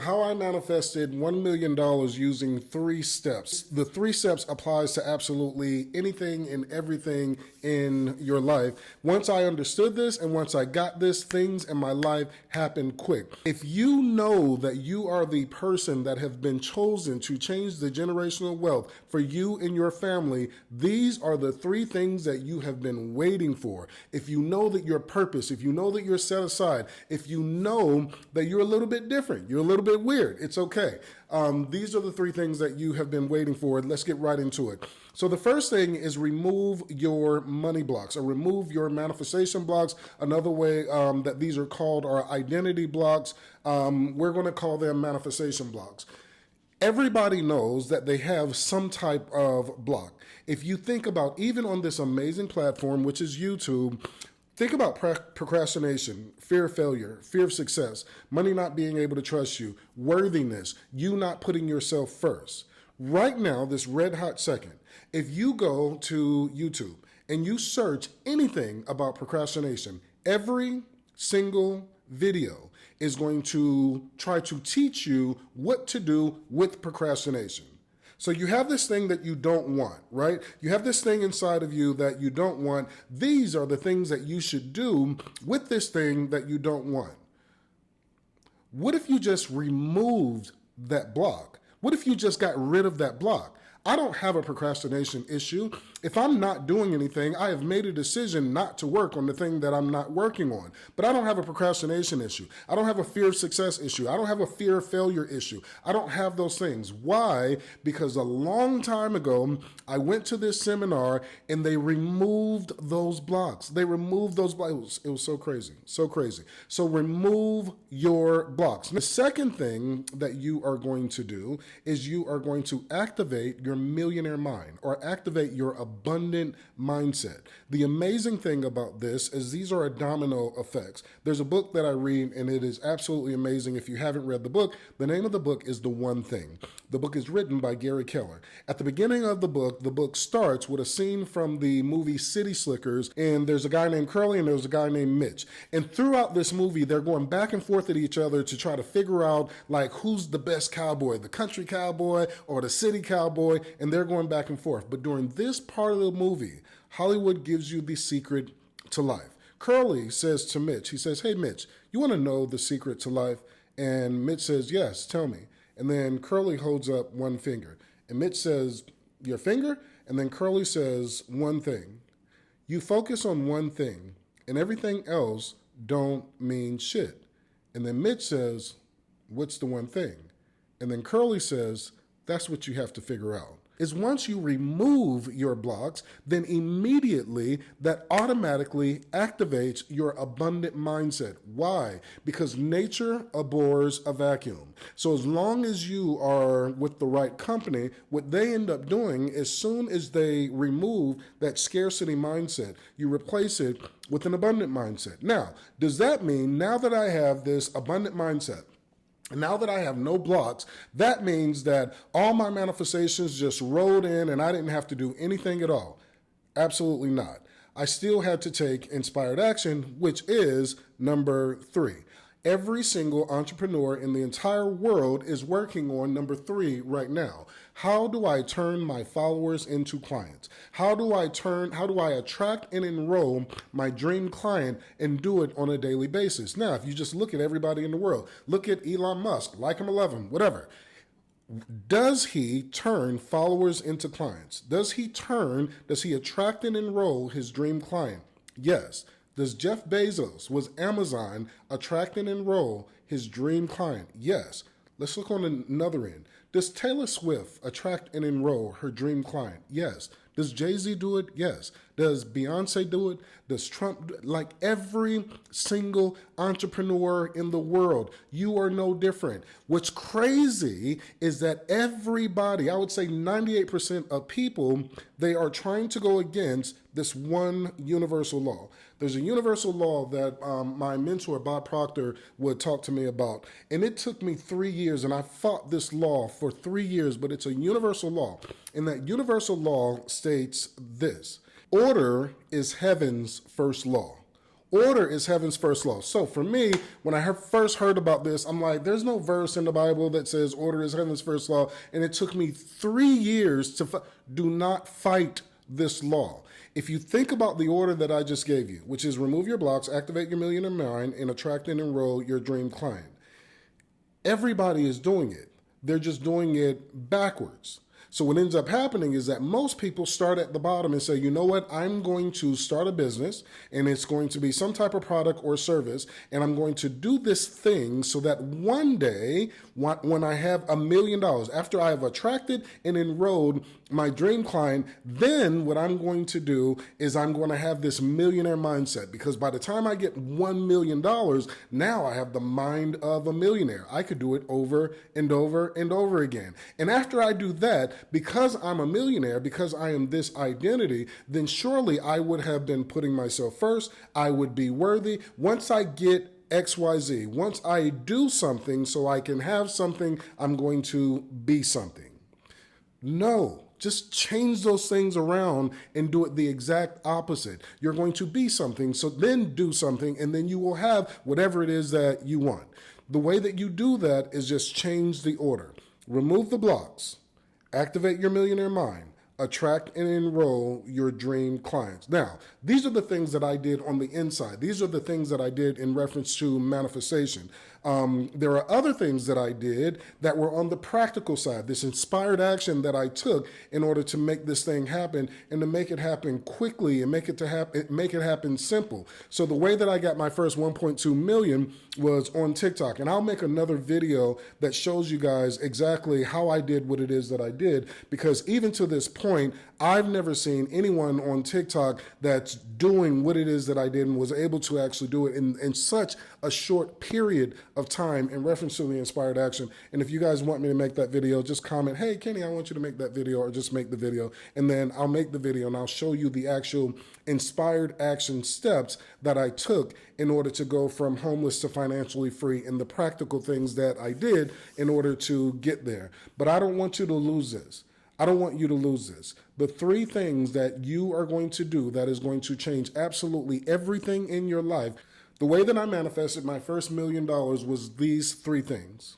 How I manifested $1 million using 3 steps. The 3 steps applies to absolutely anything and everything in your life. Once I understood this and once I got this, things in my life happened quick. If you know that you are the person that have been chosen to change the generational wealth for you and your family, these are the 3 things that you have been waiting for. If you know that your purpose, if you know that you're set aside, if you know that you're a little bit different, you're a little bit weird, it's okay. These are the 3 things that you have been waiting for. Let's get right into it. So the first thing is remove your money blocks or remove your manifestation blocks. Another way that these are called are identity blocks. We're going to call them manifestation blocks. Everybody knows that they have some type of block. If you think about even on this amazing platform, which is YouTube, think about procrastination, fear of failure, fear of success, money not being able to trust you, worthiness, you not putting yourself first. Right now, this red hot second, if you go to YouTube and you search anything about procrastination, every single video is going to try to teach you what to do with procrastination. So you have this thing that you don't want, right? You have this thing inside of you that you don't want. These are the things that you should do with this thing that you don't want. What if you just removed that block? What if you just got rid of that block? I don't have a procrastination issue. If I'm not doing anything, I have made a decision not to work on the thing that I'm not working on. But I don't have a procrastination issue. I don't have a fear of success issue. I don't have a fear of failure issue. I don't have those things. Why? Because a long time ago, I went to this seminar and they removed those blocks. They removed those blocks. It was so crazy, so crazy. So remove your blocks. The second thing that you are going to do is you are going to activate your millionaire mind or activate your abundant mindset. The amazing thing about this is these are a domino effects. There's a book that I read and it is absolutely amazing. If you haven't read the book, the name of the book is The One Thing. The book is written by Gary Keller. At the beginning of the book starts with a scene from the movie City Slickers, and there's a guy named Curly and there's a guy named Mitch. And throughout this movie, they're going back and forth at each other to try to figure out like who's the best cowboy, the country cowboy or the city cowboy, and they're going back and forth. But during this part of the movie, Hollywood gives you the secret to life. Curly says to Mitch, he says, "Hey Mitch, you want to know the secret to life?" And Mitch says, "Yes, tell me." And then Curly holds up one finger. And Mitch says, "Your finger?" And then Curly says, "One thing. You focus on one thing and everything else don't mean shit." And then Mitch says, "What's the one thing?" And then Curly says, "That's what you have to figure out." Is once you remove your blocks, then immediately that automatically activates your abundant mindset. Why? Because nature abhors a vacuum. So as long as you are with the right company, what they end up doing, as soon as they remove that scarcity mindset, you replace it with an abundant mindset. Now, does that mean now that I have this abundant mindset, now that I have no blocks, that means that all my manifestations just rolled in and I didn't have to do anything at all? Absolutely not. I still had to take inspired action, which is number 3. Every single entrepreneur in the entire world is working on number 3 right now. How do I turn my followers into clients? How do I attract and enroll my dream client and do it on a daily basis? Now, if you just look at everybody in the world, look at Elon Musk, like him 11, whatever. Does he turn followers into clients? Does he attract and enroll his dream client? Yes. Does Jeff Bezos, was Amazon, attract and enroll his dream client? Yes. Let's look on another end. Does Taylor Swift attract and enroll her dream client? Yes. Does Jay-Z do it? Yes. Does Beyonce do it? Does Trump do it? Like every single entrepreneur in the world, you are no different. What's crazy is that everybody, I would say 98% of people, they are trying to go against this one universal law. There's a universal law that my mentor, Bob Proctor, would talk to me about. And it took me 3 years, and I fought this law for 3 years, but it's a universal law. And that universal law states this: order is heaven's first law. Order is heaven's first law. So for me, when I first heard about this, I'm like, there's no verse in the Bible that says order is heaven's first law. And it took me 3 years to do not fight this law. If you think about the order that I just gave you, which is remove your blocks, activate your millionaire mind, and attract and enroll your dream client. Everybody is doing it. They're just doing it backwards. So what ends up happening is that most people start at the bottom and say, you know what, I'm going to start a business and it's going to be some type of product or service, and I'm going to do this thing so that one day when I have $1 million, after I have attracted and enrolled my dream client, then what I'm going to do is I'm going to have this millionaire mindset, because by the time I get $1 million, now I have the mind of a millionaire. I could do it over and over and over again. And after I do that, because I'm a millionaire, because I am this identity, then surely I would have been putting myself first. I would be worthy. Once I get XYZ, once I do something so I can have something, I'm going to be something. No, just change those things around and do it the exact opposite. You're going to be something, so then do something, and then you will have whatever it is that you want. The way that you do that is just change the order. Remove the blocks. Activate your millionaire mind. Attract and enroll your dream clients. Now, these are the things that I did on the inside. These are the things that I did in reference to manifestation. There are other things that I did that were on the practical side, this inspired action that I took in order to make this thing happen, and to make it happen quickly and make it happen simple. So the way that I got my first 1.2 million was on TikTok, and I'll make another video that shows you guys exactly how I did what it is that I did, because even to this point, I've never seen anyone on TikTok that's doing what it is that I did and was able to actually do it in such a short period of time in reference to the inspired action. And if you guys want me to make that video, just comment, hey, Kenny, I want you to make that video, or just make the video. And then I'll make the video and I'll show you the actual inspired action steps that I took in order to go from homeless to financially free, and the practical things that I did in order to get there. But I don't want you to lose this. I don't want you to lose this. The 3 things that you are going to do that is going to change absolutely everything in your life. The way that I manifested my first $1 million was these 3 things.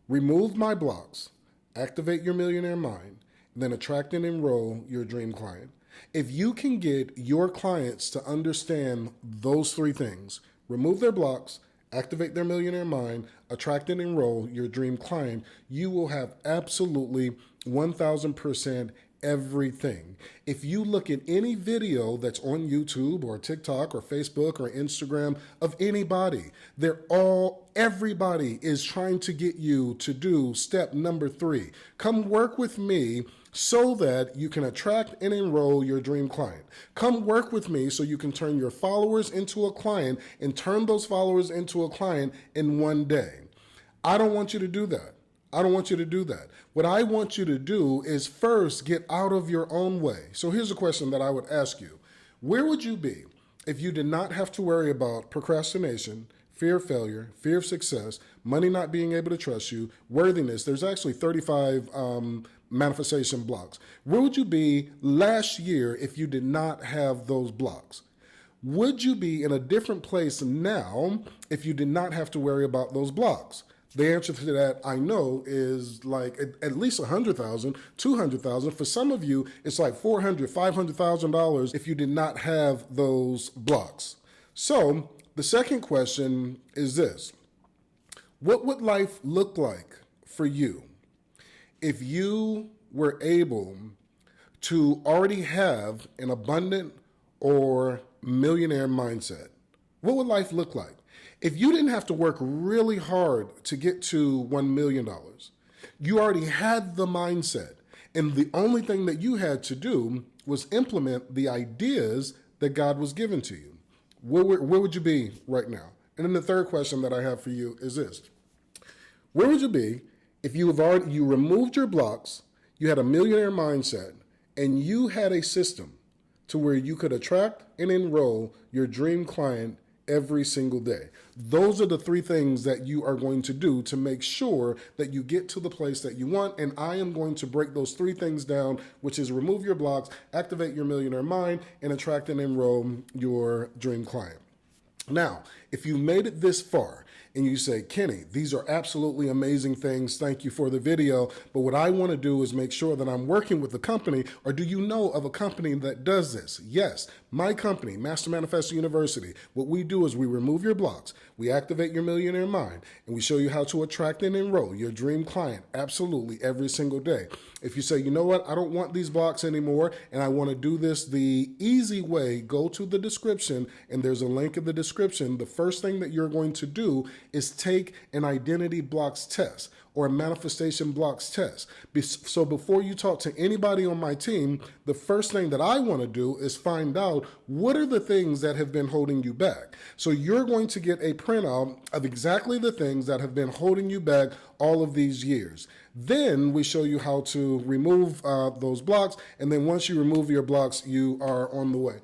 Remove my blocks, activate your millionaire mind, then attract and enroll your dream client. If you can get your clients to understand those 3 things, remove their blocks, activate their millionaire mind, attract and enroll your dream client, you will have absolutely 1,000% everything. If you look at any video that's on YouTube or TikTok or Facebook or Instagram of anybody, everybody is trying to get you to do step number 3. Come work with me so that you can attract and enroll your dream client. Come work with me so you can turn your followers into a client and turn those followers into a client in one day. I don't want you to do that. I don't want you to do that. What I want you to do is first get out of your own way. So here's a question that I would ask you. Where would you be if you did not have to worry about procrastination, fear of failure, fear of success, money not being able to trust you, worthiness? There's actually 35 manifestation blocks. Where would you be last year if you did not have those blocks? Would you be in a different place now if you did not have to worry about those blocks? The answer to that, I know, is like at least $100,000, $200,000. For some of you, it's like $400,000, $500,000 if you did not have those blocks. So the second question is this: what would life look like for you if you were able to already have an abundant or millionaire mindset? What would life look like? If you didn't have to work really hard to get to $1 million, you already had the mindset, and the only thing that you had to do was implement the ideas that God was giving to you. Where would you be right now? And then the third question that I have for you is this: where would you be if you removed your blocks, you had a millionaire mindset, and you had a system to where you could attract and enroll your dream client every single day? Those are the 3 things that you are going to do to make sure that you get to the place that you want. And I am going to break those 3 things down, which is remove your blocks, activate your millionaire mind, and attract and enroll your dream client. Now, if you made it this far and you say, Kenny, these are absolutely amazing things. Thank you for the video. But what I want to do is make sure that I'm working with a company, or do you know of a company that does this? Yes, my company, Master Manifesto University. What we do is we remove your blocks, we activate your millionaire mind, and we show you how to attract and enroll your dream client absolutely every single day. If you say, you know what, I don't want these blocks anymore and I want to do this the easy way, go to the description and there's a link in the description. The first thing that you're going to do is take an identity blocks test or a manifestation blocks test. So before you talk to anybody on my team, the first thing that I want to do is find out what are the things that have been holding you back. So you're going to get a printout of exactly the things that have been holding you back all of these years. Then we show you how to remove those blocks. And then once you remove your blocks, you are on the way.